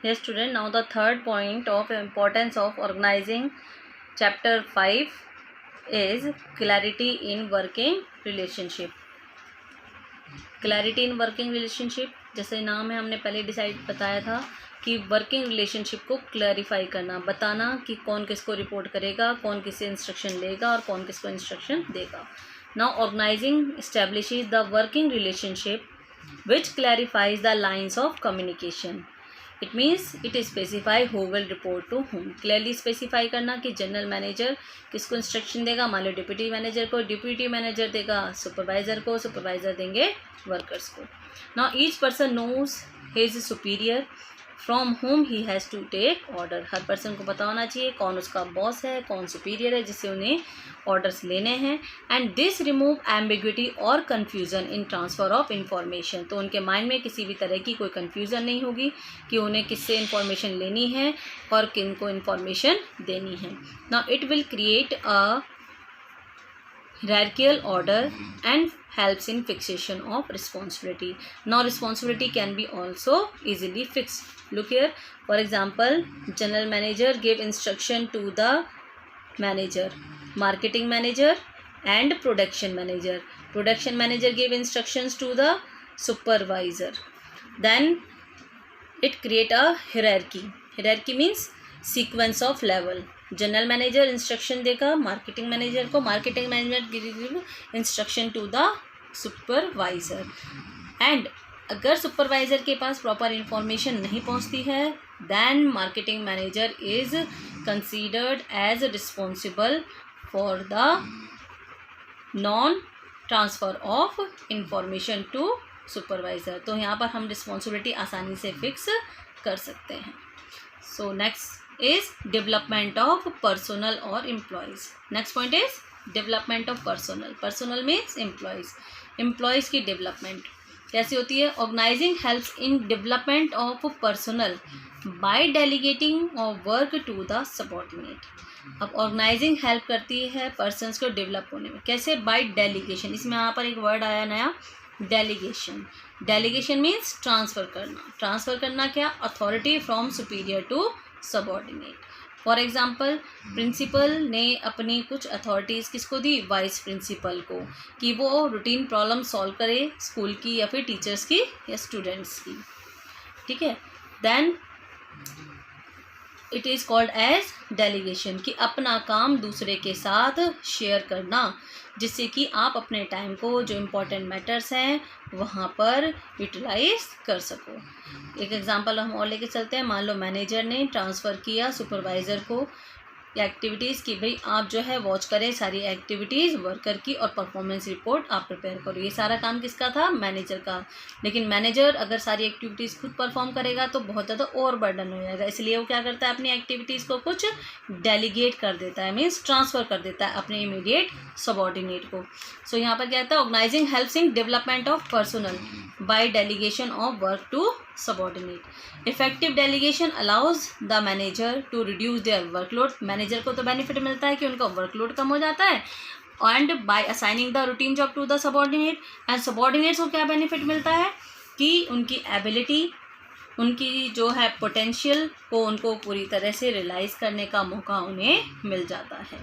Yes, student. Now the third point of importance of organizing chapter 5 is clarity in working relationship. Clarity in working relationship, जैसे नाम है, हमने पहले बताया था कि वर्किंग रिलेशनशिप को क्लैरिफाई करना, बताना कि कौन किसको रिपोर्ट करेगा, कौन किससे इंस्ट्रक्शन लेगा और कौन किसको इंस्ट्रक्शन देगा. Now organising establishes the working relationship which clarifies the lines of communication. It means it specify who will report to whom. Clearly specify करना कि जनरल मैनेजर किसको इंस्ट्रक्शन देगा. मान लो डिप्यूटी मैनेजर को डिप्यूटी मैनेजर देगा supervisor को, supervisor देंगे वर्कर्स को. Now each person knows his superior from whom he has to take order. हर पर्सन को पता होना चाहिए कौन उसका बॉस है, कौन सुपीरियर है जिससे उन्हें ऑर्डर्स लेने हैं. एंड दिस रिमूव एम्बिग्विटी और confusion in transfer of information. तो उनके माइंड में किसी भी तरह की कोई कन्फ्यूज़न नहीं होगी कि उन्हें किससे इंफॉर्मेशन लेनी है और किन को इंफॉर्मेशन देनी है. Now it will create a hierarchical order and helps in fixation of responsibility. Now responsibility can be also easily fixed. Look here, for example, general manager give instruction to the manager, marketing manager and production manager. Production manager give instructions to the supervisor. Then it create a hierarchy. Hierarchy means sequence of level. General manager instruction देगा marketing manager को, marketing manager give instruction to the supervisor. And अगर supervisor के पास proper information नहीं पहुंचती है then marketing manager is considered as responsible for the non transfer of information to supervisor. तो यहाँ पर हम रिस्पॉन्सिबिलिटी आसानी से फिक्स कर सकते हैं. So next is development of personnel or employees. Next point is development of personnel. Personnel means employees. Employees की development कैसी होती है? Organizing helps in development of personnel by delegating of work to the subordinate. अब organising help करती है persons को develop होने में. कैसे? By delegation. इसमें यहाँ पर एक वर्ड आया नया, डेलीगेशन. डेलीगेशन मीन्स ट्रांसफ़र करना. ट्रांसफ़र करना क्या? Authority from superior to subordinate. For example principal ने अपनी कुछ अथॉरिटीज़ किसको दी? वाइस प्रिंसिपल को, कि वो रूटीन प्रॉब्लम सॉल्व करे स्कूल की या फिर टीचर्स की या स्टूडेंट्स की. ठीक है. Then it is called as delegation, कि अपना काम दूसरे के साथ शेयर करना जिससे कि आप अपने टाइम को जो इम्पोर्टेंट मैटर्स हैं वहाँ पर यूटिलाइज कर सको. एक एग्जांपल हम और लेके चलते हैं. मान लो मैनेजर ने ट्रांसफ़र किया सुपरवाइज़र को एक्टिविटीज़ की, भाई आप जो है वॉच करें सारी एक्टिविटीज़ वर्कर की और परफॉर्मेंस रिपोर्ट आप प्रिपेयर करो. ये सारा काम किसका था? मैनेजर का. लेकिन मैनेजर अगर सारी एक्टिविटीज़ खुद परफॉर्म करेगा तो बहुत ज़्यादा ओवर बर्डन हो जाएगा. इसलिए वो क्या करता है? अपनी एक्टिविटीज़ को कुछ डेलीगेट कर देता है, मीन्स ट्रांसफ़र कर देता है अपने इमीडिएट सबॉर्डिनेट को. सो यहाँ पर क्या होता है? Organising helps in development of personal by delegation of work to subordinate. Effective delegation allows the manager to reduce their workload. Manager को तो बेनिफिट मिलता है कि उनका वर्कलोड कम हो जाता है. And by assigning the routine job to the subordinate. And subordinates को क्या बेनिफिट मिलता है? कि उनकी एबिलिटी, उनकी जो है पोटेंशियल को उनको पूरी तरह से रियलाइज़ करने का मौका उन्हें मिल जाता है.